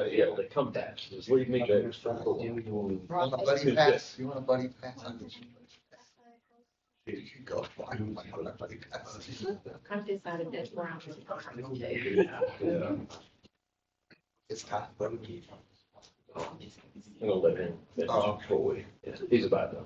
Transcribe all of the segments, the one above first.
Yeah, they come back. Just leave me there. You want a buddy pass? You want a buddy pass? You can go. I don't want a buddy pass. I've decided that's where I'm going to. Yeah. It's time. I'm gonna let him finish before we, yeah, he's about done.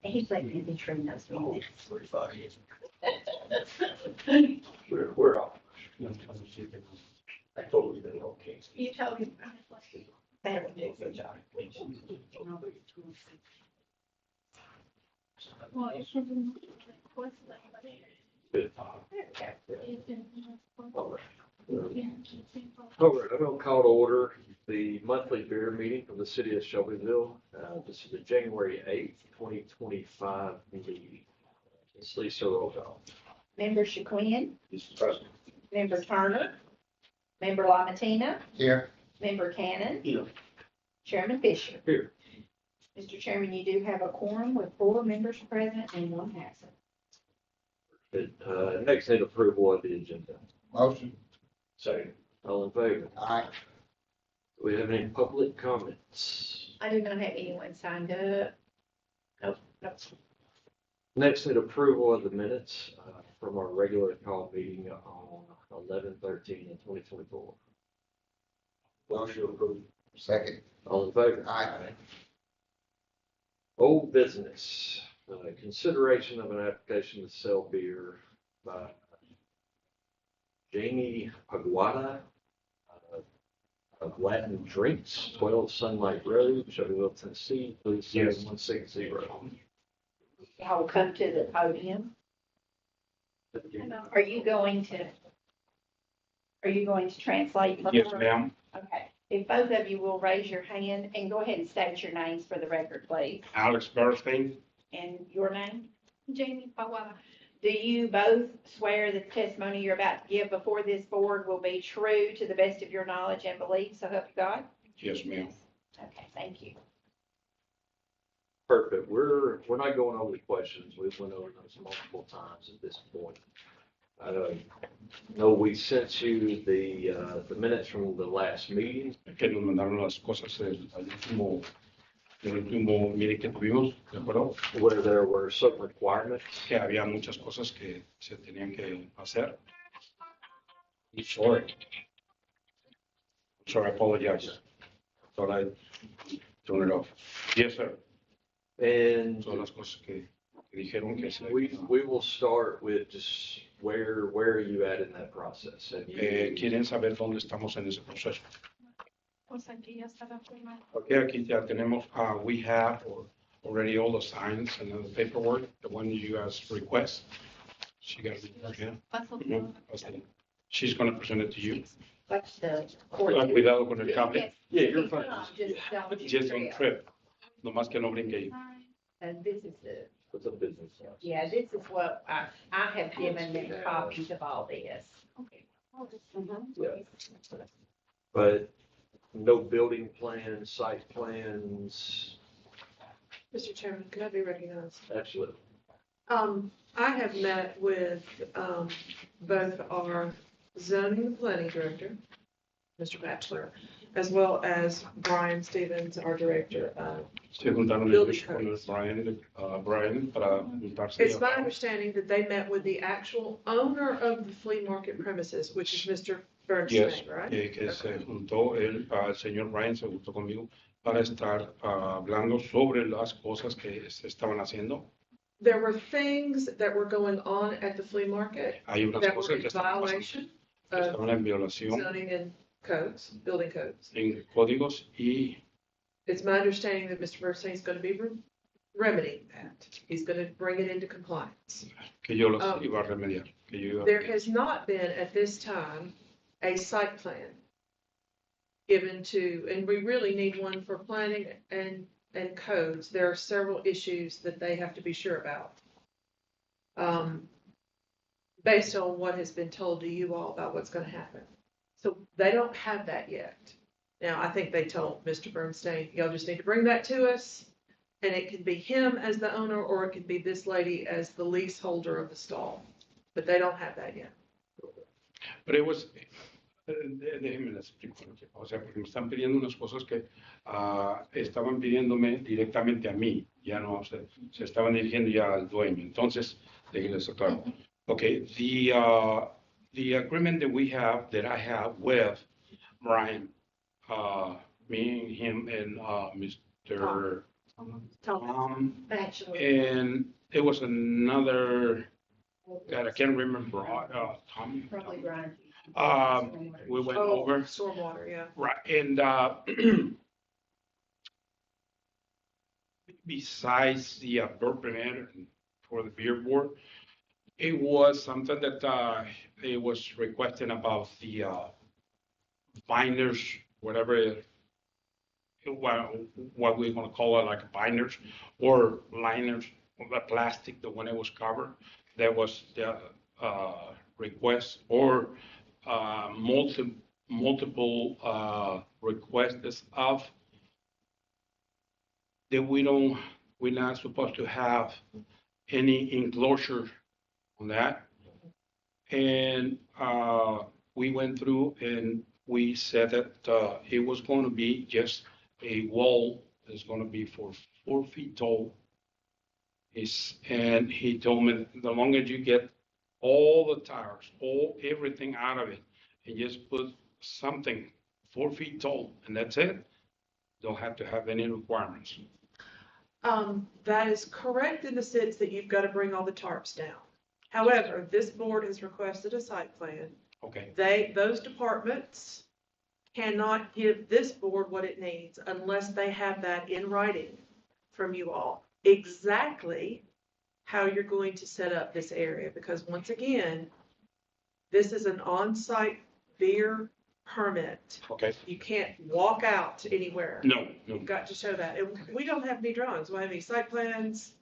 He's like Andy Trim knows me. We're off. I totally didn't okay. You told him. That would do a good job. Good. All right, I'm gonna call to order the monthly beer meeting of the city of Shelbyville. This is the January 8th, 2025 meeting. It's Lisa roll call. Member Shaquin, Mr. President. Member Turner, Member LaMattina, Here. Member Cannon, Here. Chairman Fisher. Here. Mr. Chairman, you do have a quorum with 4 members present and 1 absent. Next, need approval of the agenda. Motion. Second. All in favor? Aye. Do we have any public comments? I do not have anyone signed up. Nope. Next, need approval of the minutes from our regular call meeting on 11/13/2024. Motion approved. Second. All in favor? Aye. Old business, consideration of an application to sell beer by Jamie Aguada of Latin Drinks, 12 Sunlight Road, Shelbyville, Tennessee, 37160. Y'all come to the podium. Are you going to translate? Yes, ma'am. Okay. If both of you will raise your hand and go ahead and state your names for the record, please. Alex Bernstein. And your name? Jamie Pawala. Do you both swear that the testimony you're about to give before this board will be true to the best of your knowledge and belief, so help you God? Yes, ma'am. Okay, thank you. Perfect. We're not going over the questions. We've went over those multiple times at this point. No, we sent you the minutes from the last meeting. Que nos mandaron las cosas del último meeting que tuvimos, ¿de acuerdo? Where there were certain requirements. Que había muchas cosas que se tenían que hacer. Sorry, I apologize. Thought I'd turn it off. Yes, sir. And Son las cosas que dijeron que se. we will start with just where are you at in that process? Have you, Quieren saber dónde estamos en ese proceso. Pues aquí ya está la firma. Okay, aquí ya tenemos, we have already all the signs and the paperwork, the one you guys request. She got it, yeah. Paso Okay. She's going to present it to you. What's the court? Cuidado con el cable. Yes, yeah, you're it's fine. not just don't do Just on trip. trip. Nomás que no brinque ahí. And this is the, What's a business? yeah, this is what I have given them copies of all this. Okay. Yeah. But no building plans, site plans, Mr. Chairman, could I be recognized? absolutely. I have met with, both our zoning and planning director, Mr. Batchelor, as well as Brian Stevens, our director of. Se juntaron Building ellos con codes. Brian para juntarse. It's my understanding that they met with the actual owner of the flea market premises, which is Mr. Yes, Bernstein, right? que se juntó el señor Brian se juntó conmigo para estar hablando sobre las cosas que se estaban haciendo. There were things that were going on at the flea market Hay unas that were cosas in que estaban pasando, violation que of estaban en violación zoning and codes, building codes. en códigos y It's my understanding that Mr. Bernstein is going to be remedying that. He's gonna bring it into compliance. Que yo los Oh. iba a remediar. Que yo iba a- There has not been at this time a site plan given to, and we really need one for planning and codes. There are several issues that they have to be sure about. Based on what has been told to you all about what's gonna happen. So they don't have that yet. Now, I think they told Mr. Bernstein, y'all just need to bring that to us. And it can be him as the owner, or it can be this lady as the leaseholder of the stall. But they don't have that yet. But it was, déjenme les explico. O sea, porque me están pidiendo unas cosas que estaban pidiéndome directamente a mí, ya no, se estaban dirigiendo ya al dueño. Entonces, déjenles aclarar. Okay, the agreement that we have, that I have with Brian, me, him, and Mr. Tom, Bachelor. and it was another, God, I can't remember, Tom. Probably Brian. We went Oh, over, stormwater, yeah. right, and besides the beer permit for the beer board, it was something that it was requesting about the binders, whatever what we're gonna call it, like binders or liners, the plastic, the one it was covered. That was the request, or multiple requests of that we're not supposed to have any enclosure on that. And we went through and we said that it was going to be just a wall that's going to be for 4 feet tall. And he told me the longer you get all the tires, everything out of it, and just put something 4 feet tall, and that's it. Don't have to have any requirements. That is correct in the sense that you've got to bring all the tarps down. However, this board has requested a site plan. Okay. Those departments cannot give this board what it needs unless they have that in writing from you all. Exactly how you're going to set up this area, because once again, this is an on-site beer permit. Okay. You can't walk out anywhere. No. You've got to show that. And we don't have any drawings, we don't have any site plans.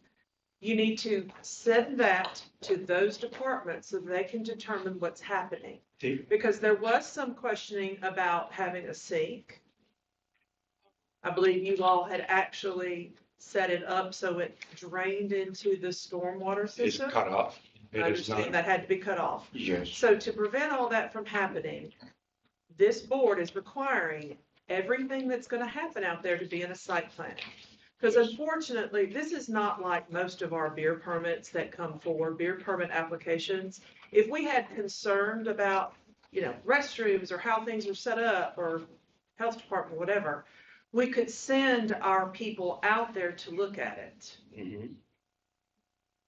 You need to send that to those departments so they can determine what's happening. Because there was some questioning about having a sink. I believe you all had actually set it up so it drained into the stormwater It's system. cut off. I It is understand not. that had to be cut off. Yes. So to prevent all that from happening, this board is requiring everything that's going to happen out there to be in a site plan. Because unfortunately, this is not like most of our beer permits that come forward, beer permit applications. If we had concerned about, restrooms or how things are set up or health department, whatever, we could send our people out there to look at it. Mhm.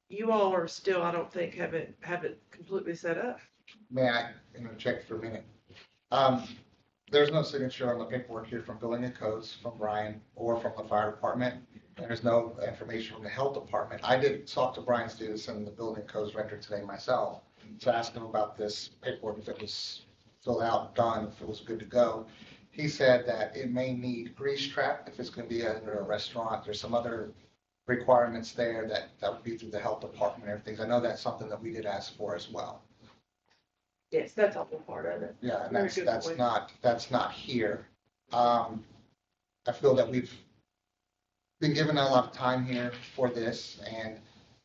You all are still, I don't think, have it completely set up. May I interject for a minute? There's no signature on the paperwork here from Building and Codes, from Brian, or from the fire department. And there's no information from the health department. I did talk to Brian Stevenson, the Building Codes director, today myself, to ask him about this paperwork, if it was filled out, done, if it was good to go. He said that it may need grease trap if it's going to be under a restaurant. There's some other requirements there that would be through the health department and everything. I know that's something that we did ask for as well. Yes, that's all part of it. Yeah, and Very good point. that's not here. I feel that we've been given a lot of time here for this, and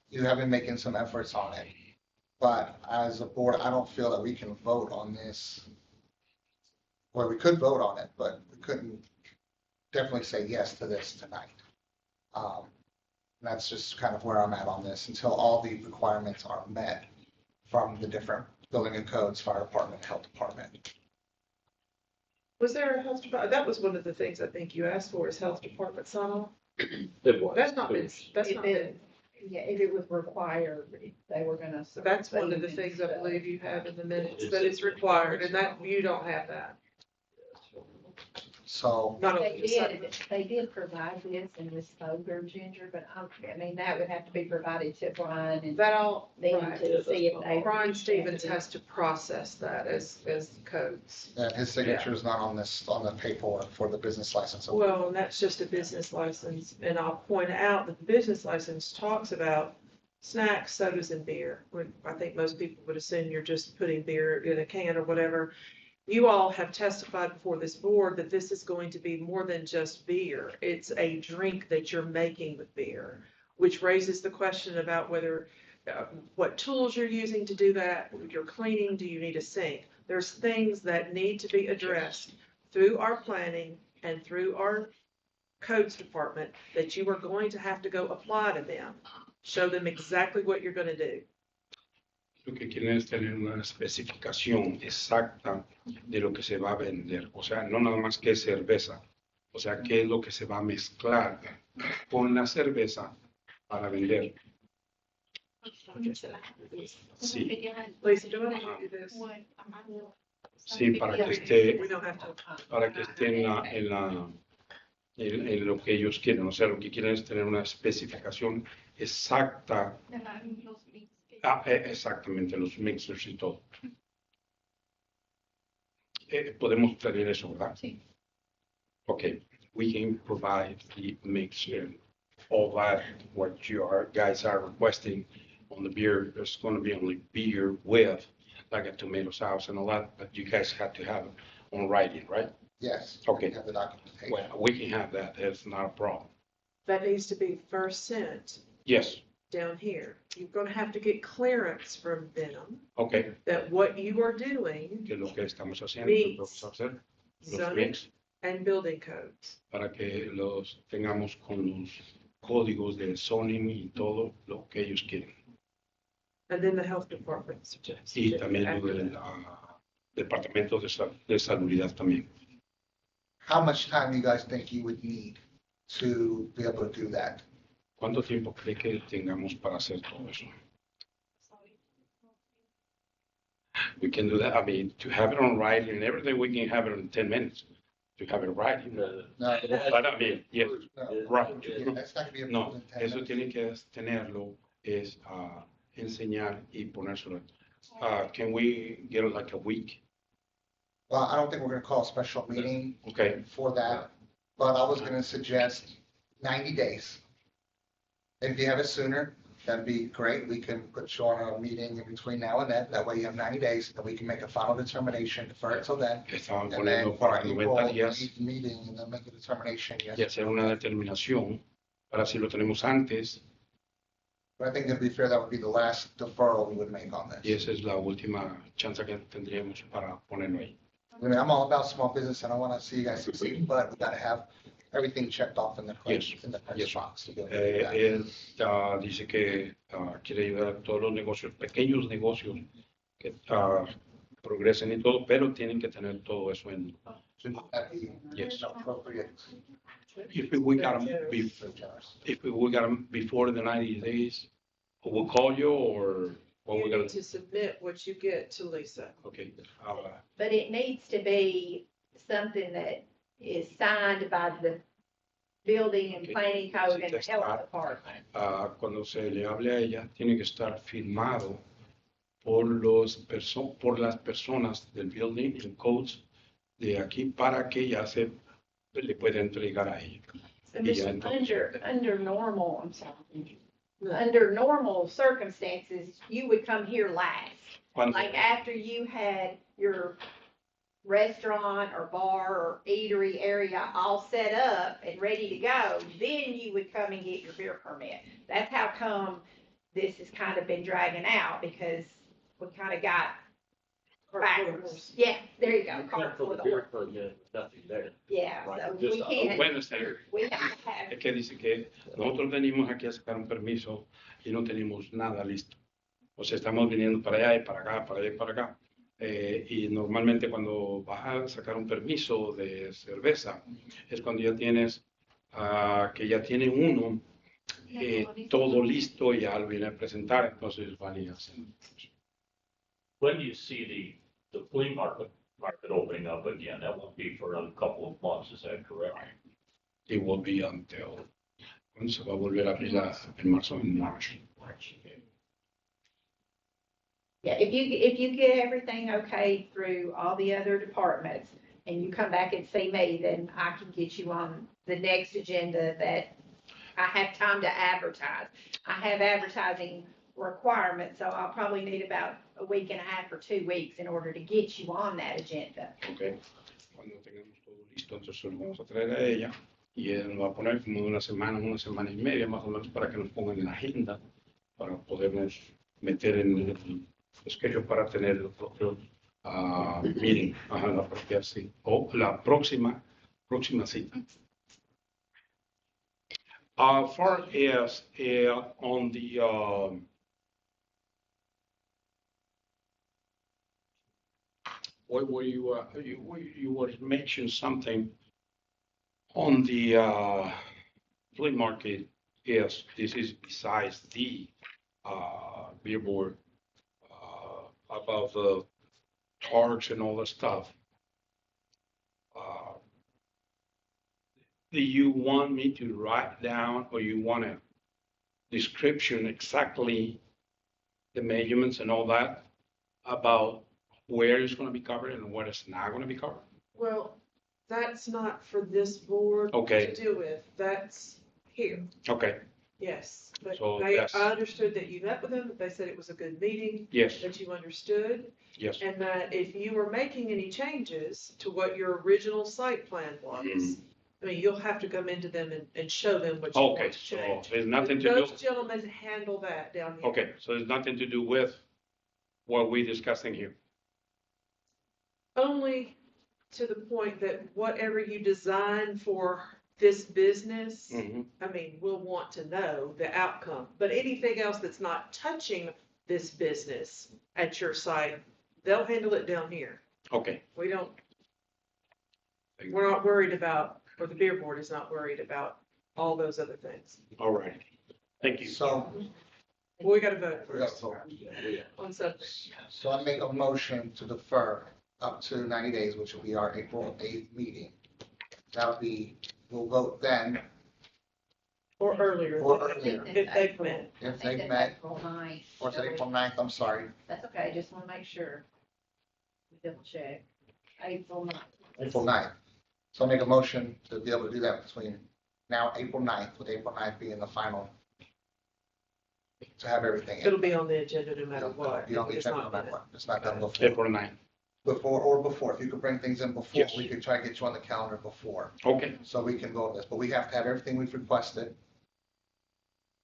you have been making some efforts on it. But as a board, I don't feel that we can vote on this. Well, we could vote on it, but we couldn't definitely say yes to this tonight. That's just kind of where I'm at on this until all the requirements are met from the different building and codes, fire department, health department. Was there a health department? That was one of the things I think you asked for, is health department sign off. It was. That's not been, that's not been, Yeah, if it was required, they were gonna. so that's one of the things I believe you have in the minutes, that it's required, and that, you don't have that. So, Not They only the site. did provide this in this folder, Ginger, but I mean, that would have to be provided to Brian and That all, them right. to see if they. Brian Stevens has to process that as codes. and his signature is not on this, on the paperwork for the business license. Well, and that's just a business license, and I'll point out that the business license talks about snacks, sodas, and beer. I think most people would assume you're just putting beer in a can or whatever. You all have testified before this board that this is going to be more than just beer. It's a drink that you're making with beer, which raises the question about whether, what tools you're using to do that. You're cleaning, do you need a sink? There's things that need to be addressed through our planning and through our codes department that you are going to have to go apply to them. Show them exactly what you're going to do. Lo que quieren es tener una especificación exacta de lo que se va a vender. O sea, no nada más que es cerveza. O sea, qué es lo que se va a mezclar con la cerveza para vender. Sí. Lisa, do I need to do this? Sí, para que esté, We don't have to. para que esté en lo que ellos quieren. O sea, lo que quieren es tener una especificación exacta. Exactamente, los mixers y todo. Podemos tener eso, ¿verdad? Sí. Okay, we can provide the mixer, all that, what you guys are requesting on the beer. There's going to be only beer with like a tomato sauce and all that, but you guys have to have it on writing, right? Yes. Okay. We have the documentation. Well, we can have that. That's not a problem. That needs to be first sent Yes. down here. You're going to have to get clearance from them Okay. that what you are doing, Que es lo que estamos haciendo, lo que vamos a hacer, los zoning mix, and building codes. para que los tengamos con los códigos de zoning y todo lo que ellos quieren. And then the health department suggests. Y también lo del departamento de salubridad también. How much time do you guys think you would need to be able to do that? ¿Cuánto tiempo cree que tengamos para hacer todo eso? We can do that. I mean, to have it on writing and everything, we can have it in 10 minutes to have it writing. No, But I mean, yes, no. right. Yeah, that's not gonna be No, approved in 10 eso minutes. tiene que tenerlo, es enseñar y ponérselo. Can we get it like a week? Well, I don't think we're gonna call a special meeting Okay, for that, but I was gonna suggest 90 days. If you have it sooner, that'd be great. We can put you on a meeting in between now and then. That way you have 90 days, and we can make a final determination, defer it till then. estaban And then poniendo for para our 90 April días meeting, and then make a determination, yes. y hacer una determinación para si lo tenemos antes, But I think to be fair, that would be the last deferral we would make on y this. esa es la última chance que tendríamos para ponerlo ahí. I mean, I'm all about small business and I wanna see you guys succeed, but we gotta have everything checked off in the correct, Yes. in the correct Yes. box to be able to do that. Él dice que quiere ayudar a todos los negocios, pequeños negocios que progresen y todo, pero tienen que tener todo eso en. Should that be Yes. appropriate? If we got them, before the 90 days, we'll call you or what You we're gonna need to submit what you get to Lisa. Okay. But it needs to be something that is signed by the building and Okay. planning code and the Sí, health está. department. Cuando se le hable a ella, tiene que estar firmado por por las personas del building and codes de aquí para que ya le pueda entregar a ella. So Y ya Mr. entonces- under normal, I'm sorry. Under normal circumstances, you would come here last. Cuando- Like after you had your restaurant or bar or eatery area all set up and ready to go, then you would come and get your beer permit. That's how come this has kind of been dragging out, because we kind of got backwards. Yeah, there you go, cart For before the the beer horse. permit, nothing there. Yeah, Right, so just we a- can't, Bueno, está- we have to have, es que dice que nosotros venimos aquí a sacar un permiso y no tenemos nada listo. O sea, estamos viniendo para allá y para acá, para allá y para acá. Y normalmente cuando vas a sacar un permiso de cerveza es cuando ya tienes, que ya tiene uno todo listo y ya lo viene a presentar, entonces van y hacen. When do you see the flea market market opening up again. That won't be for a couple of months, is that correct? It will be until, cuando se va a volver a abrir en marzo, en March. Yeah, if you get everything okay through all the other departments and you come back and see me, then I can get you on the next agenda that I have time to advertise. I have advertising requirements, so I'll probably need about a week and a half or 2 weeks in order to get you on that agenda. Okay. Cuando tengamos todo listo, entonces lo vamos a traer a ella y ella nos va a poner como una semana y media más o menos para que nos pongan en la agenda para podernos meter en el schedule para tener el propio meeting, la propia cita o la próxima cita. Far as on the what were you were mentioning something on the flea market? Yes, this is besides the billboard about the targs and all that stuff. Do you want me to write down, or you want a description exactly the measurements and all that about where it's going to be covered and what it's not going to be covered? Well, that's not for this board Okay. to deal with. That's here. Okay. Yes. But So I that's- understood that you met with them, that they said it was a good meeting, Yes. that you understood, Yes. and that if you were making any changes to what your original site plan was, Mhm. I mean, you'll have to come into them and show them what you Okay. want to So change. there's nothing But to do. those gentlemen handle that down here. Okay. So there's nothing to do with what we're discussing here. Only to the point that whatever you design for this business, Mhm. I mean, we'll want to know the outcome. But anything else that's not touching this business at your site, they'll handle it down here. Okay. We don't, we're not worried about, or the beer board is not worried about all those other things. All right. Thank you. So, Well, we gotta vote we got first to- on something. so I make a motion to defer up to 90 days, which will be our April 8th meeting. That'll be, we'll vote then Or earlier. Or I think earlier. that's If they've April. met. I if think they've that's met, April 9th. or is it April 9th? I'm sorry, That's okay, just want to make sure. Double check. April 9th. April 9th. So I'll make a motion to be able to do that between now, April 9th, with April 9th being the final. To have everything. It'll be on the agenda no matter what. Be on the It's agenda not no matter minute. what. It's not done before. April 9th. Before. If you could bring things in before, Yes. we could try to get you on the calendar before. Okay. So we can vote this, but we have to have everything we've requested.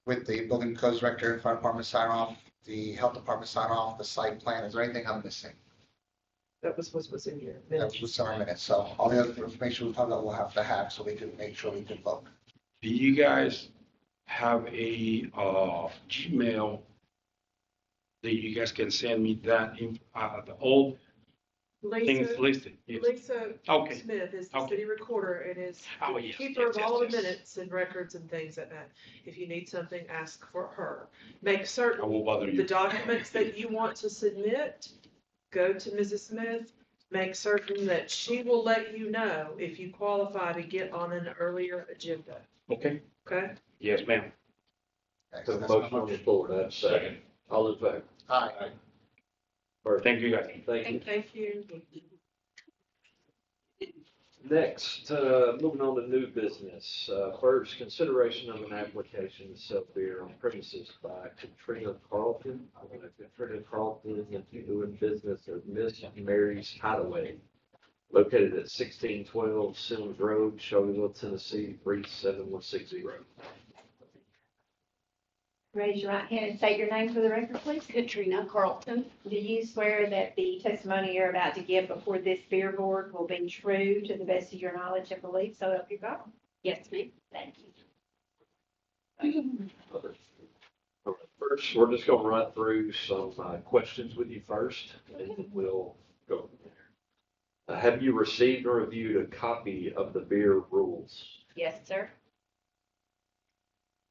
With the building codes director, fire department sign off, the health department sign off, the site plan, is there anything I'm missing? That was what was in here. That was in our minutes, so all the other information we talked about, we'll have to have, so we can make sure we can vote. Do you guys have a Gmail that you guys can send me that in the old things Lisa, listed? Yes. Lisa Okay. Smith is the Okay. city recorder and is Oh, the yes, keeper of yes, all the yes. minutes and records and things like that. If you need something, ask for her. Make I certain will bother the you. documents that you want to submit, go to Mrs. Smith. Make certain that she will let you know if you qualify to get on an earlier agenda, Okay. okay? Yes, ma'am. Okay, So so the that's my motion on the motion. floor, that's second. All in favor? Aye. Perfect. Thank you, guys. Thank you. Thank you. Next, moving on to new business. First, consideration of an application to sell beer on premises by Katrina Carlton. Katrina Carlton is doing business at Miss Mary's Hideaway, located at 1612 Sims Road, Shelbyville, Tennessee, 37160. Raise your right hand and state your name for the record, please. Katrina Carlton. Do you swear that the testimony you're about to give before this beer board will be true to the best of your knowledge and belief, so help you God? Yes, ma'am. Thank you. First, we're just gonna run through some questions with you first, and then we'll go from there. Have you received or reviewed a copy of the beer rules? Yes, sir.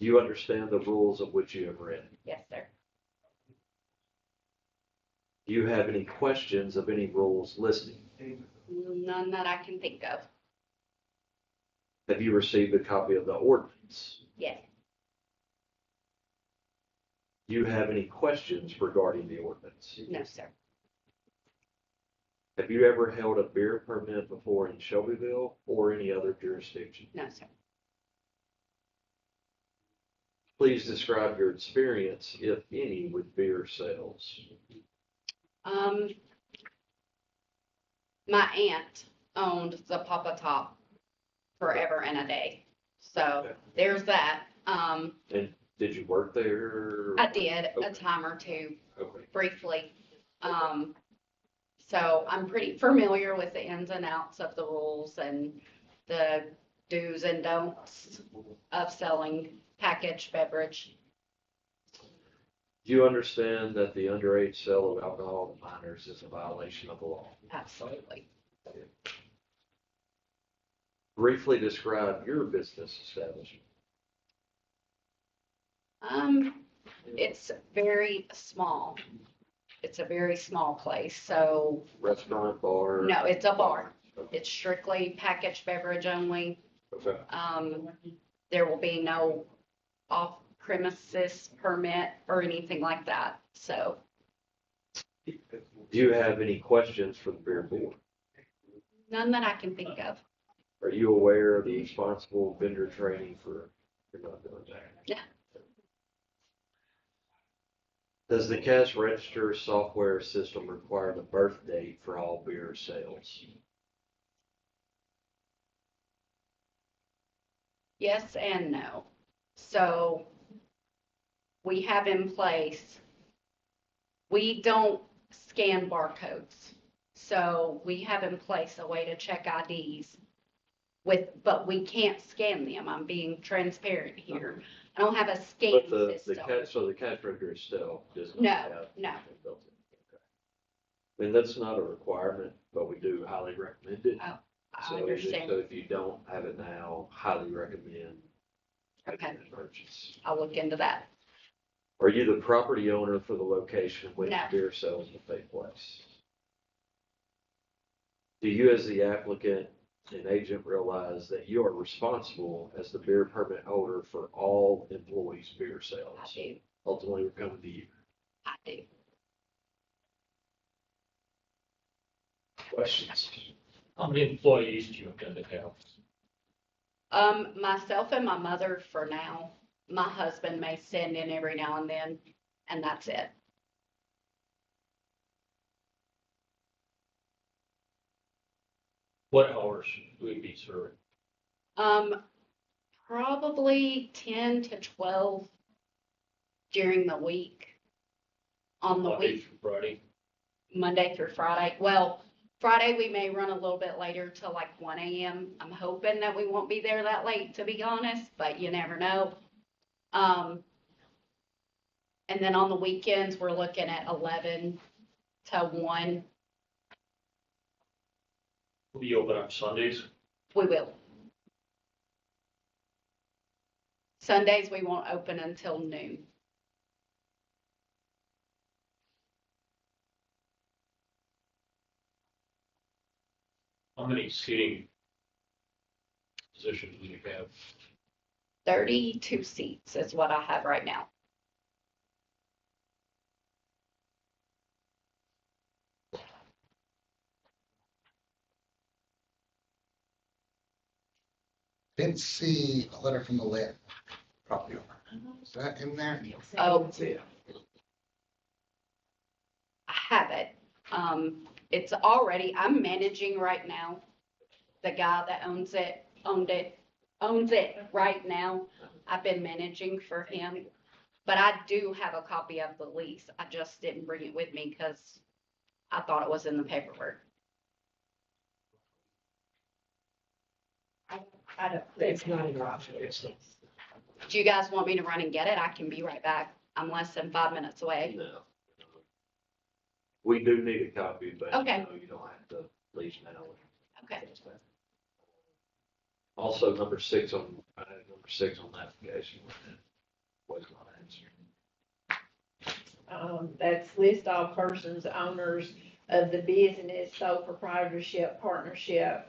Do you understand the rules of which you have read? Yes, sir. Do Do you have any questions of any rules listed? None that I can think of. Have you received a copy of the ordinance? Yes. Do you have any questions regarding the ordinance? No, sir. Have you ever held a beer permit before in Shelbyville or any other jurisdiction? No, sir. Please describe your experience, if any, with beer sales. My aunt owned the Papa Top forever and a day. So there's that. And did you work there? I did a Okay. time or two Okay. briefly. So I'm pretty familiar with the ins and outs of the rules and the do's and don'ts of selling packaged beverage. Do you understand that the underage sale of alcohol to minors is a violation of the law? Absolutely. Briefly describe your business establishment. It's very small. It's a very small place, so Restaurant, bar? no, it's a bar. It's strictly packaged beverage only. Okay. There will be no off-premises permit or anything like that, so Do you have any questions for the beer board? none that I can think of. Are you aware of the responsible vendor training for, you're not doing that? Yeah. Does the cash register software system require the birth date for all beer sales? Yes and no. So we have in place, we don't scan barcodes. So we have in place a way to check IDs but we can't scan them. I'm being transparent here. I don't have a scan But the system. so the cash register itself does No, not have. no. anything built in. Okay. I mean, that's not a requirement, but we do highly recommend it. I So understand. So if you don't have it now, highly recommend making Okay. that purchase. I'll look into that. Are you the property owner for the location where No. the beer sales will take place? Do you, as the applicant and agent, realize that you are responsible as the beer permit holder for all employees' beer sales? I do. Ultimately, we're coming to you. I do. Questions? How many employees do you intend to have? Myself and my mother for now. My husband may send in every now and then, and that's it. What hours will we be serving? Probably 10 to 12 during the week. On the Monday week, through Friday? Monday through Friday. Well, Friday we may run a little bit later till like 1 a.m. I'm hoping that we won't be there that late, to be honest, but you never know. And then on the weekends, we're looking at 11 to 1. Will be open on Sundays? We will. Sundays, we won't open until noon. How many seating positions do you have? 32 seats is what I have right now. Didn't see a letter from the land property owner. Is that in there? Oh, I have it. It's already, I'm managing right now. The guy that owns it right now. I've been managing for him. But I do have a copy of the lease. I just didn't bring it with me because I thought it was in the paperwork. I don't. It's not in our office. Do you guys want me to run and get it? I can be right back. I'm less than 5 minutes away. No. We do need a copy, but Okay. you don't have to leave now. Okay. Also, number 6 on the application was not answered. That's list all persons, owners of the business, sole proprietorship, partnership,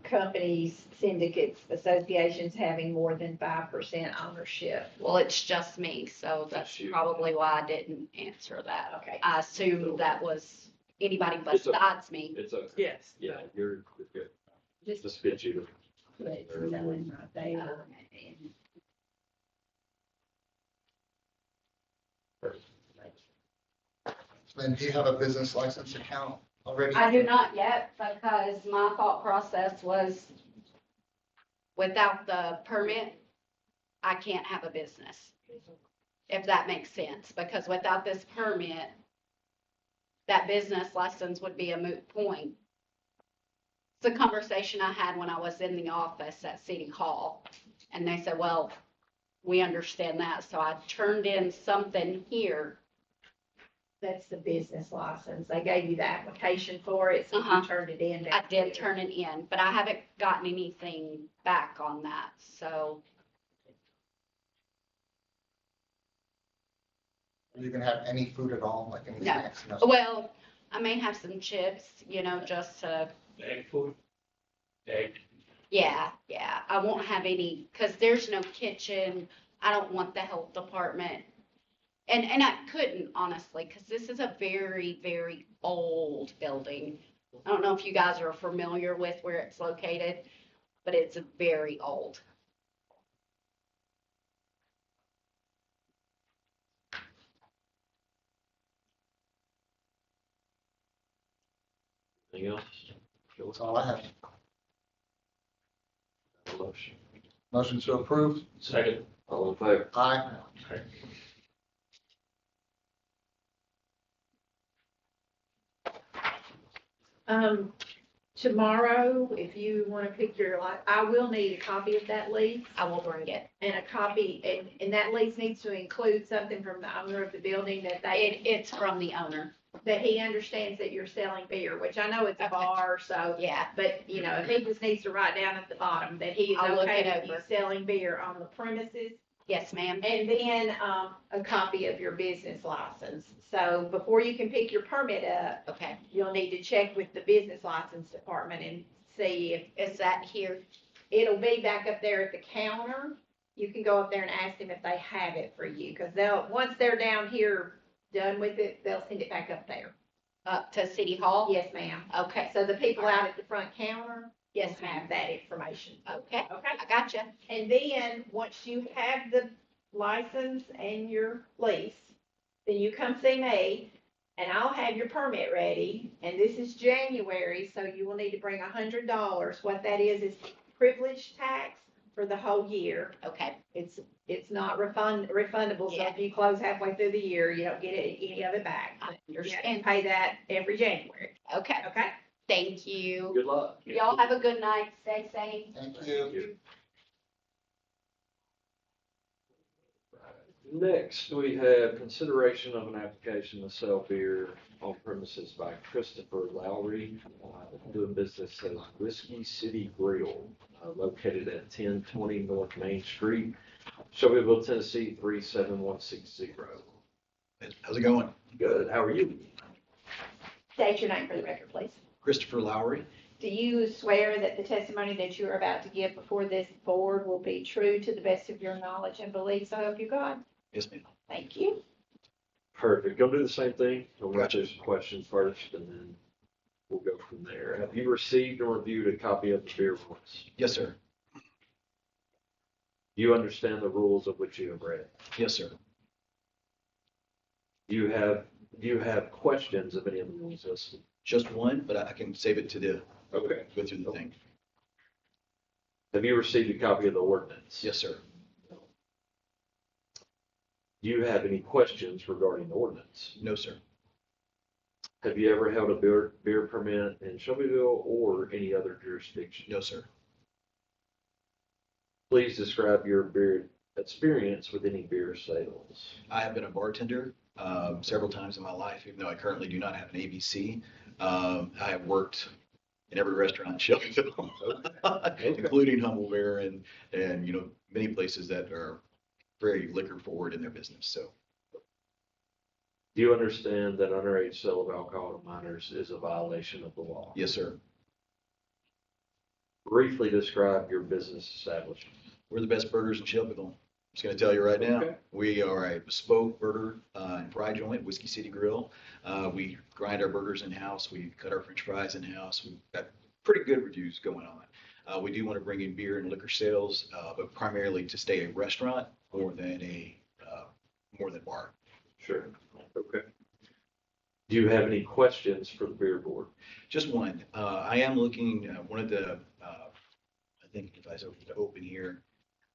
companies, syndicates, associations having more than 5% ownership. Well, it's just me, so that's Just you. probably why I didn't answer that. Okay. I assumed that was anybody It's a- besides me. It's a, Yes. yeah, you're good. Just Just fit you. put selling right there. Then do you have a business license account already? I do not yet because my thought process was without the permit, I can't have a business. If that makes sense, because without this permit, that business license would be a moot point. It's a conversation I had when I was in the office at City Hall, and they said, well, we understand that, so I turned in something here. That's the business license. They gave you the application for it, so you turned it in. I did turn it in, but I haven't gotten anything back on that, so. You can have any food at all, like any No. snacks? No. Well, I may have some chips, just to, Egg food? Egg. yeah, I won't have any, because there's no kitchen. I don't want the health department. And I couldn't, honestly, because this is a very, very old building. I don't know if you guys are familiar with where it's located, but it's very old. Anything else? That's all I have. Motion. Motion to approve? Second. All in favor? Aye. Tomorrow, if you want to pick your, I will need a copy of that lease I will bring it. and a copy, and that lease needs to include something from the owner of the building that It's from the owner. that he understands that you're selling beer, which I know it's a Okay. bar, so. Yeah, But, if he just needs to write down at the bottom that he is I'll look okay it with you over. selling beer on the premises. yes, ma'am. And then, a copy of your business license. So before you can pick your permit up, Okay, you'll need to check with the business license department and see if is that here? it'll be back up there at the counter. You can go up there and ask them if they have it for you, because once they're down here done with it, they'll send it back up there. Up to City Hall? Yes, ma'am. Okay, So the people out at the front counter yes, will ma'am. have that information. Okay, Okay? I gotcha. And then, once you have the license and your lease, then you come see me, and I'll have your permit ready, and this is January, so you will need to bring $100. What that is privilege tax for the whole year. Okay, It's not refundable, so Yeah. if you close halfway through the year, you don't get any of it back. I You have to understand. pay that every January, Okay, okay? thank you. Good luck. Y'all have a good night. Stay safe. Thank you. Next, we have consideration of an application to sell beer on premises by Christopher Lowry, doing business as Whiskey City Grill, located at 1020 North Main Street, Shelbyville, Tennessee, 37160. How's it going? Good, how are you? State your name for the record, please. Christopher Lowry. Do you swear that the testimony that you are about to give before this board will be true to the best of your knowledge and belief, so help you God? Yes, ma'am. Thank you. Perfect, go do the same thing, we'll Gotcha. answer some questions first, and then we'll go from there. Have you received or reviewed a copy of the beer rules? Yes, sir. You understand the rules of which you have read? Yes, sir. Do you have questions of any of the rules listed? Just one, but I can save it to Okay. go through the thing. Have you received a copy of the ordinance? Yes, sir. Do you have any questions regarding the ordinance? No, sir. Have you ever held a beer permit in Shelbyville or any other jurisdiction? No, sir. Please describe your beer experience with any beer sales. I have been a bartender several times in my life, even though I currently do not have an ABC. I have worked in every restaurant in Shelbyville, including Humble Bear and many places that are very liquor forward in their business. So Do you understand that underage sale of alcohol to minors is a violation of the law? Yes, sir. Briefly describe your business establishment. We're the best burgers in Shelbyville. Just gonna tell you right now, Okay. we are a bespoke burger and fry joint, Whiskey City Grill. We grind our burgers in-house. We cut our french fries in-house. We've got pretty good reviews going on. We do want to bring in beer and liquor sales, but primarily to stay a restaurant more than bar. Sure. Okay. Do you have any questions for the beer board? Just one. I am looking, one of the, I think if I was to open here,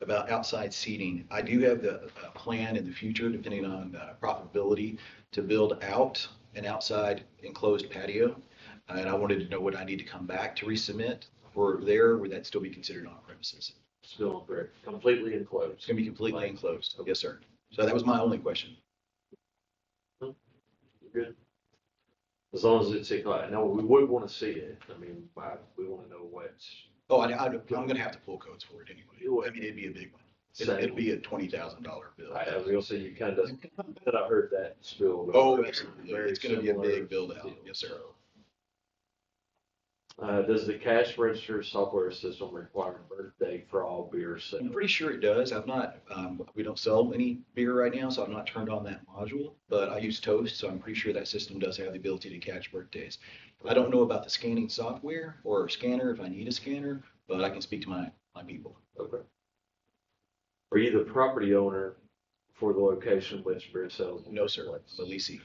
about outside seating. I do have the plan in the future, depending on profitability, to build out an outside enclosed patio. And I wanted to know what I need to come back to resubmit for there. Would that still be considered on premises? Still very completely It's enclosed. going to be completely enclosed. Yes, sir. So that was my only question. Good. As long as it's, I know we would want to see it. I mean, we want to know what's. Oh, I'm going to have to pull codes for it anyway. I mean, it'd be a big one. It'd be a $20,000 bill. I was gonna say, you kind of, that I heard that spill. Oh, absolutely. Very It's going to be a similar big build out. deal. Yes, sir. Does the cash register software system require birthday for all beer sales? I'm pretty sure it does. I've not, we don't sell any beer right now, so I've not turned on that module, but I use Toast, so I'm pretty sure that system does have the ability to catch birthdays. I don't know about the scanning software or a scanner if I need a scanner, but I can speak to my people. Okay. Are you the property owner for the location which beer sales? No, sir. I'm a leasing.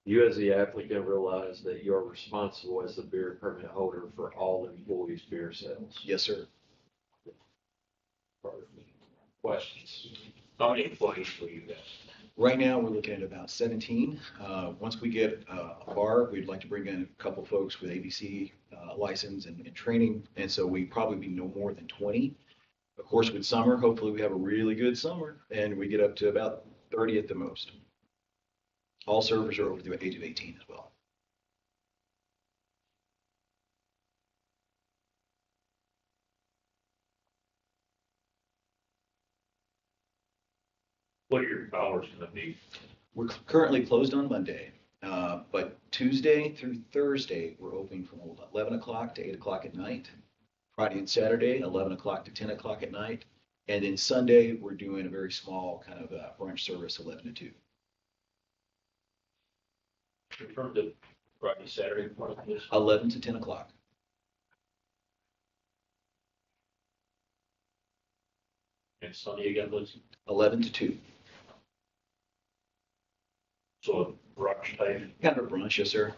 You as the applicant realize that you are responsible as the beer permit holder for all employees' beer sales. Yes, sir. Questions? How many employees will you have? Right now, we're looking at about 17. Once we get a bar, we'd like to bring in a couple folks with ABC license and training, and so we probably be no more than 20. Of course, with summer, hopefully we have a really good summer, and we get up to about 30 at the most. All servers are over the age of 18 as well. What are your hours gonna be? We're currently closed on Monday, but Tuesday through Thursday, we're open from 11 o'clock to 8 o'clock at night. Friday and Saturday, 11 o'clock to 10 o'clock at night. And then Sunday, we're doing a very small kind of brunch service, 11 to 2. From the Friday, Saturday part of this? 11 to 10 o'clock. And Sunday again, let's, 11 to 2. so brunch time. Kind of a brunch, yes, sir.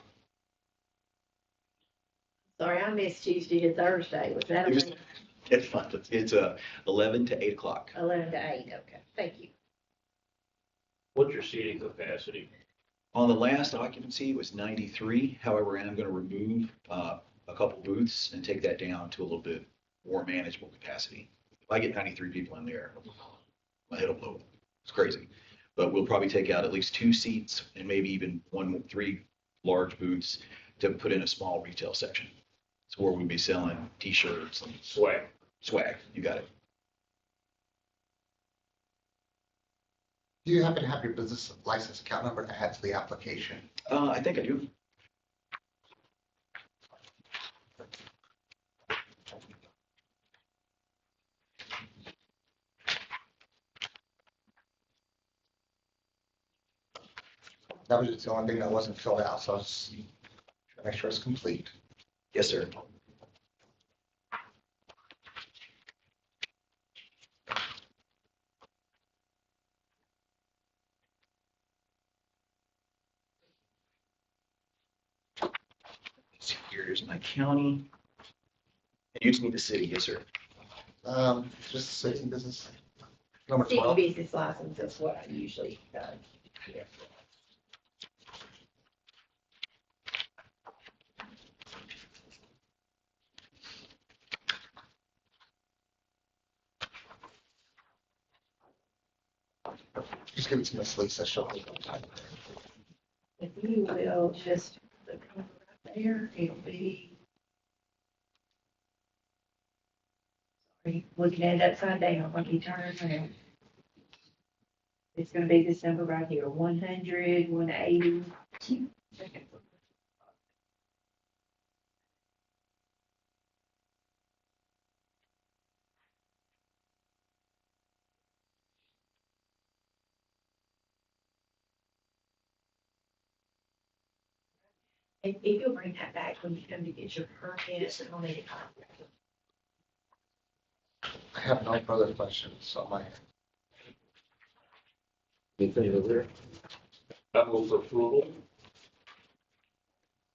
Sorry, I missed Tuesday to Thursday. Was that It was- It's fun. It's 11 to 8 o'clock. 11 to 8? Okay, thank you. What's your seating capacity? On the last occupancy, it was 93. However, I'm going to remove a couple booths and take that down to a little bit more manageable capacity. If I get 93 people in there, my head will blow. It's crazy. But we'll probably take out at least 2 seats and maybe even 3 large booths to put in a small retail section. It's where we'll be selling T-shirts and Swag. swag. You got it. Do you happen to have your business license account number to add to the application? I think I do. That was just the only thing that wasn't filled out, so I was trying to make sure it's complete. Yes, sir. See, here's my county. And you just need the city, yes, sir. Just city business. Number City 12. business license is what I usually do. Just give it to Miss Lisa. She'll. If you will just look over right there, it'll be. Sorry, looking at it upside down when you turn it around. It's gonna be this number right here, 100, 180. If you'll bring that back when you come to get your permit, I'll need a copy. I have no further questions on my end. Anything over there? I move for approval.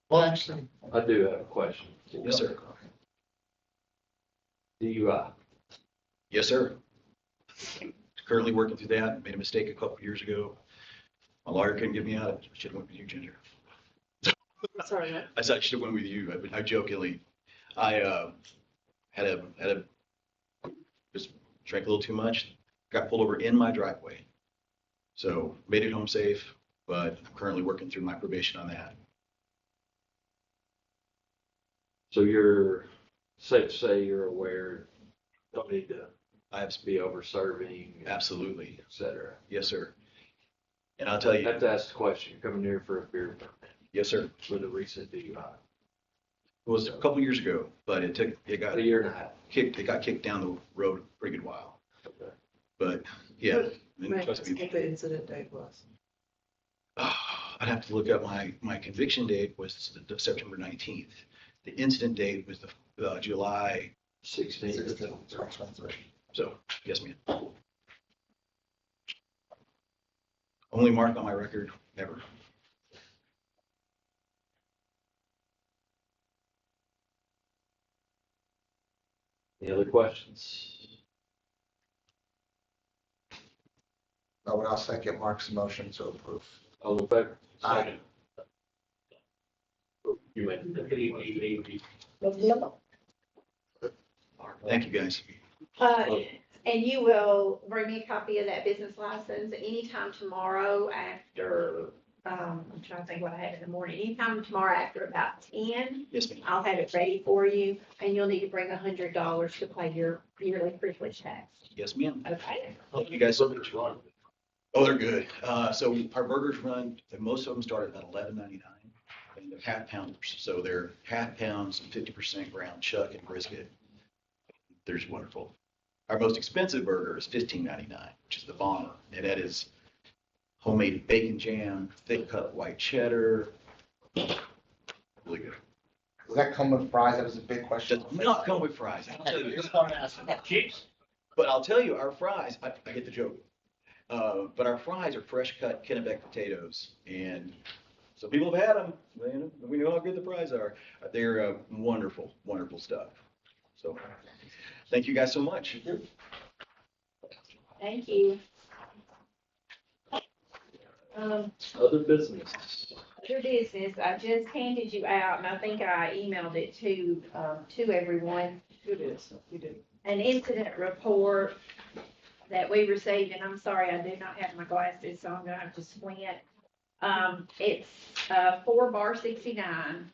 Well, actually. I do have a question. Yes, sir. DUI. Yes, sir. Currently working through that. Made a mistake a couple years ago. My lawyer couldn't get me out. Should have went with you, Ginger. Sorry, Matt. I said I should have went with you. I jokingly. I had a just drank a little too much. Got pulled over in my driveway. So made it home safe, but I'm currently working through my probation on that. So you're, safe to say you're aware, don't need to I have be over serving, absolutely. et cetera. Yes, sir. And I'll tell I you, have to ask the question, you're coming here for a beer permit yes, sir. with a recent DUI. It was a couple years ago, but it A year and a half. got kicked down the road a pretty good while. Okay. But yeah, and Matt, trust that's what me, the incident date was. I'd have to look up my conviction date was the September 19th. The incident date was the July. 16. So yes, ma'am. Only mark on my record ever. Any other questions? No, but I'll second Mark's motion to approve. All in favor? Aye. You made it. Thank you, guys. And you will bring me a copy of that business license anytime tomorrow after, I'm trying to think what I have in the morning, anytime tomorrow after about 10. Yes, ma'am. I'll have it ready for you, and you'll need to bring $100 to pay your yearly privilege tax. Yes, ma'am. Okay? Thank you guys so much. Oh, they're good. So our burgers run, most of them start at about $11.99. And they're half pounders. So they're half pounds and 50% ground chuck and brisket. They're just wonderful. Our most expensive burger is $15.99, which is the bomber. And that is homemade bacon jam, thick cut white cheddar. Really good. Does that come with fries? That was a big question. Does not come with fries. I'll tell I you. just wanted to ask. But I'll tell you, our fries, I get the joke. But our fries are fresh cut Kennebec potatoes. And some people have had them. We know how good the fries are. They're wonderful, wonderful stuff. So thank you guys so much. Thank you. Other business. Other business, I just handed you out, and I think I emailed it to everyone, It is, you did. an incident report that we received, and I'm sorry, I do not have my glasses, so I'm gonna have to squint. It's, for bar 69.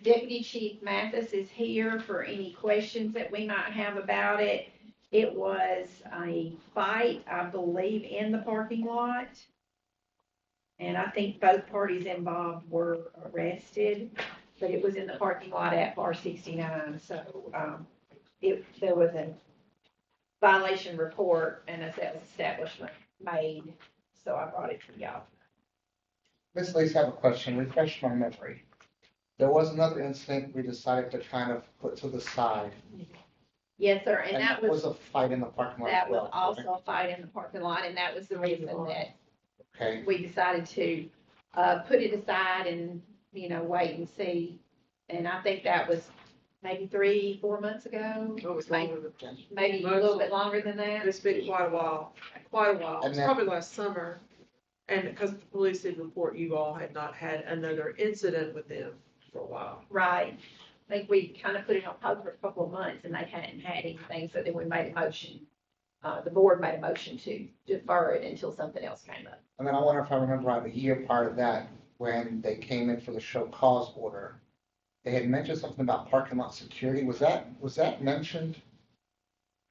Deputy Chief Mathis is here for any questions that we might have about it. It was a fight, I believe, in the parking lot. And I think both parties involved were arrested, but it was in the parking lot at bar 69. So, there was a violation report and a sales establishment made, so I brought it to y'all. Ms. Lisa, I have a question. Refresh my memory. There was another incident we decided to kind of put to the side. Yes, sir, and that was, a fight in the parking lot as that was well. also a fight in the parking lot, and that was the reason that Okay, we decided to, put it aside and, wait and see. And I think that was maybe 3-4 months ago, Oh, it was longer than. maybe a little bit longer than that. It's been quite a while, quite a while. And It's then- probably last summer. And because the police did report you all had not had another incident with them for a while. Right. I think we kind of put it on hold for a couple of months and they hadn't had anything, so then we made a motion. The board made a motion to defer it until something else came up. and then I wonder if I remember right, a year prior to that, when they came in for the show cause order, they had mentioned something about parking lot security. Was that mentioned?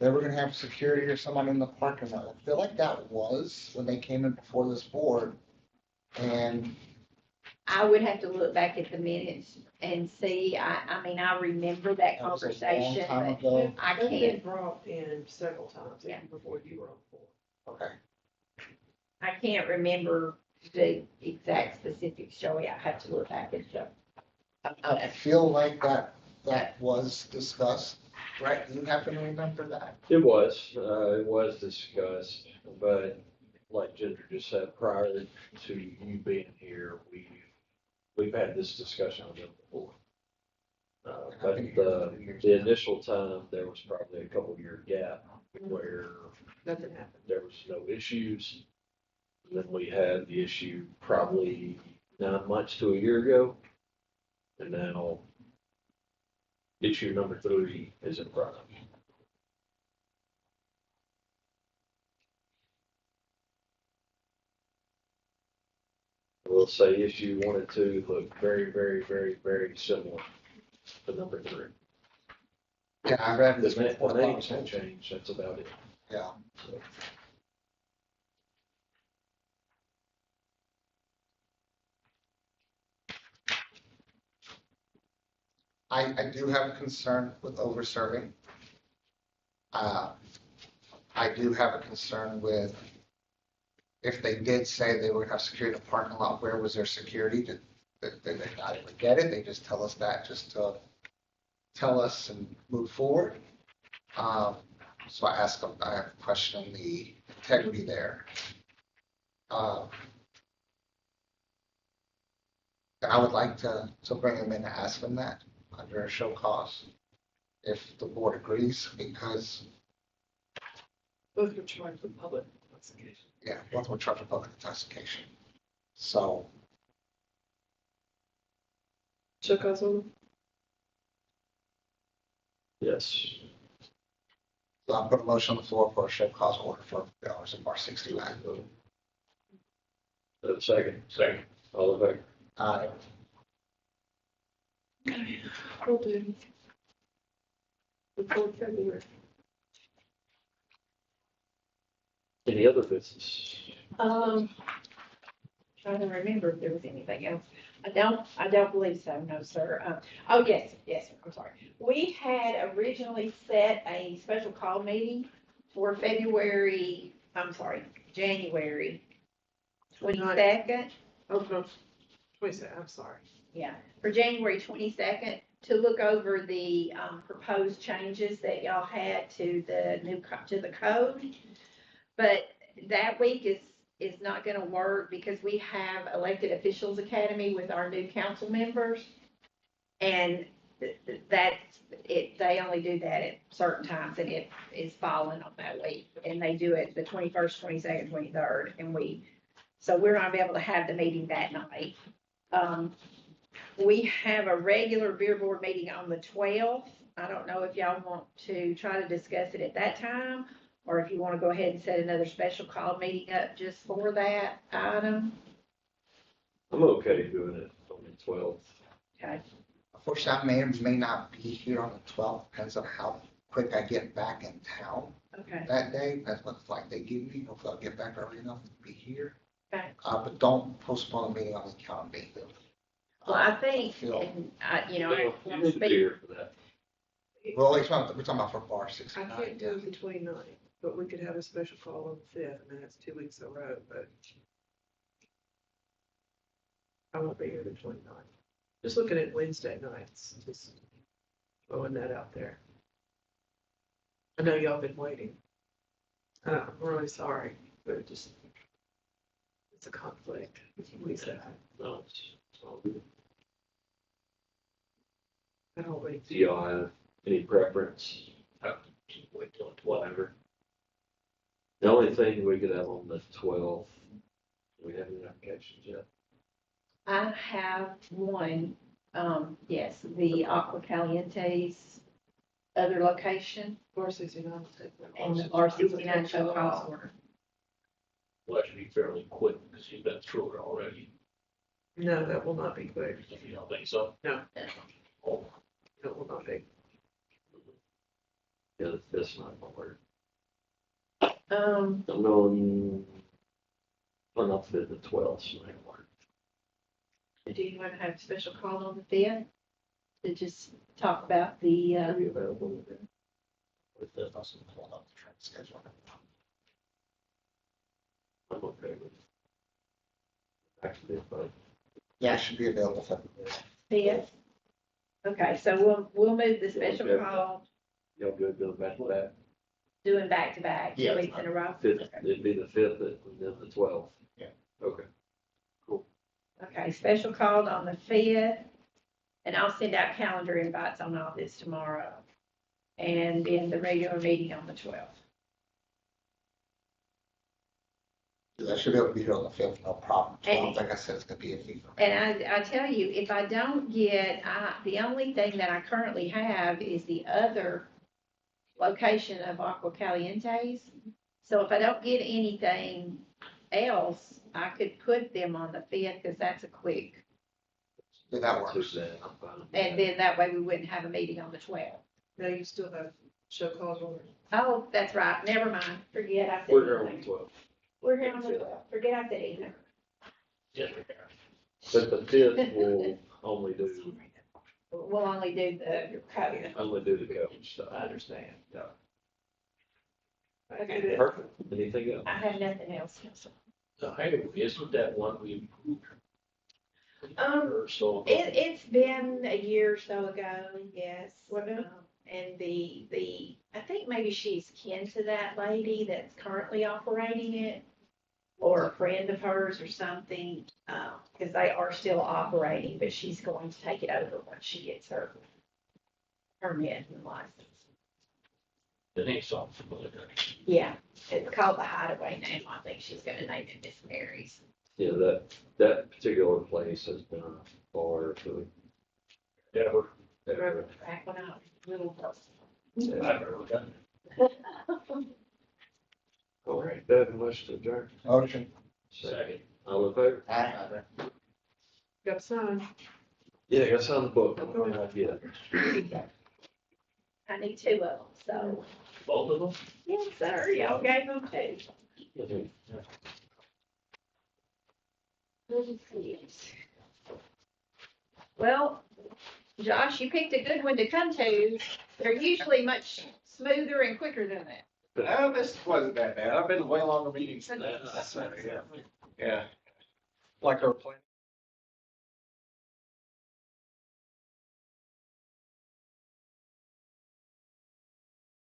they were gonna have security or someone in the parking lot. I feel like that was when they came in before this board. And I would have to look back at the minutes and see, I mean, I remember that that was a long conversation, time but ago. I They've been can't, brought in several times, Yeah. even before you were on board. Okay, I can't remember the exact specifics, Joey, I have to look back at the. I feel like that was discussed, right? You happen to remember that? It was discussed, but like Ginger just said, prior to you being here, we've had this discussion on it before. But the initial time, there was probably a couple year gap where Nothing happened. there was no issues. Then we had the issue probably 9 months to a year ago. And now issue number 3 is in front of me. I will say issue 1 and 2 look very, very, very, very similar to number 3. Yeah, I read this The before. names have changed, that's about it. Yeah. So, I do have a concern with over-serving. I do have a concern with, if they did say they would have security in the parking lot, where was their security? Did they not even get it? They just tell us that just to tell us and move forward. So I asked them, I question the integrity there. I would like to bring them in and ask them that under a show cause, if the board agrees, because, Both were charged with public intoxication. yeah, both were charged with public intoxication. So Chuck Oswald? yes. So I'll put a motion on the floor for a show cause order for the owners of bar 69. Second. Second. All in favor? Will do. Before February. Any other business? Trying to remember if there was anything else. I don't believe so, no, sir. Oh, yes, sir, I'm sorry. We had originally set a special call meeting for January 22nd. Oh, no, 22nd, I'm sorry. Yeah, for January 22nd, to look over the proposed changes that y'all had to to the code. But that week is not gonna work because we have elected officials academy with our new council members. And that's it, they only do that at certain times and it is falling on that week. And they do it the 21st, 22nd, 23rd, and so we're not gonna be able to have the meeting that night. We have a regular beer board meeting on the 12th. I don't know if y'all want to try to discuss it at that time, or if you want to go ahead and set another special call meeting up just for that item. I'm okay doing it on the 12th. Okay, Unfortunately, I may not be here on the 12th, depends on how quick I get back in town okay, that day. That's what the flight they give me. Hopefully I'll get back early enough to be here. okay. But don't postpone the meeting on the calendar. Well, I think, Feel- and I, you know, You I need to be here for that. Well, we're talking about for bar I 69. can't do the 29th, but we could have a special call on the 5th, and then that's 2 weeks in a row, but I won't be here the 29th. Just looking at Wednesday nights, just throwing that out there. I know y'all been waiting. I'm really sorry, but it's a conflict, we said. No, it's all good. I don't wait. Do y'all have any preference? Wait till whatever. The only thing we could have on the 12th, we have any applications yet? I have one, yes, the Aqua Caliente's other location Bar 69. and the R69 show cause order. Well, that should be fairly quick because you've been through it already. No, that will not be quick. If you don't think so. No. Oh, That will not be. Yeah, that's not gonna work. Um, I'm going, well, not the 12th, so that work. do you want to have a special call on the fifth? To just talk about the, Are you available? With the, also pull up the train schedule. I'm okay with it. Actually, but Yeah, it should be available for. fifth? Okay, so we'll move the special Okay. call, y'all good going back to that? doing back to back, Yeah. 2 weeks in a row? Fifth, Okay. it'd be the 5th and then the 12th. Yeah. Okay. Okay, special call on the fifth, and I'll send out calendar invites on all this tomorrow. And then the regular meeting on the 12th. I should be able to be here on the fifth, no problem. I And- don't think I said it's gonna be a fee. And I tell you, if I don't get, the only thing that I currently have is the other location of Aqua Calientes. So if I don't get anything else, I could put them on the fifth, because that's a quick, Then that works. Tuesday, I'm fine with and that. then that way we wouldn't have a meeting on the 12th. Now you still have show cause order. Oh, that's right, never mind, forget I said We're here on the anything. 12th, We're here on the 12th, forget I said anything. Yes, but the 5th will only do We'll only do the code. the code stuff. I understand. Yeah. Okay. Perfect. Anything else? I have nothing else. So, hey, isn't that one we improved? Um, Or so? It's been a year or so ago, yes. What now? And I think maybe she's kin to that lady that's currently operating it, or a friend of hers or something, because they are still operating, but she's going to take it over once she gets her permit and license. It ain't something familiar. Yeah, it's called the Hideaway now. I think she's gonna name it Miss Mary's. Yeah, that particular place has been a bar for ever. Back when I was little. Yeah. I've never done All right, Devin, motion to adjourn. Motion. it. Second. All in favor? Aye. Got to sign. Yeah, I got on the book. I'm going to get it. I need 2 of them, so. Both of them? Yes, sir, y'all gave them 2. Well, Josh, you picked a good one to come to. They're usually much smoother and quicker than that. No, this wasn't that bad. I've been to way longer meetings than that. Yeah. Yeah. Like our plan.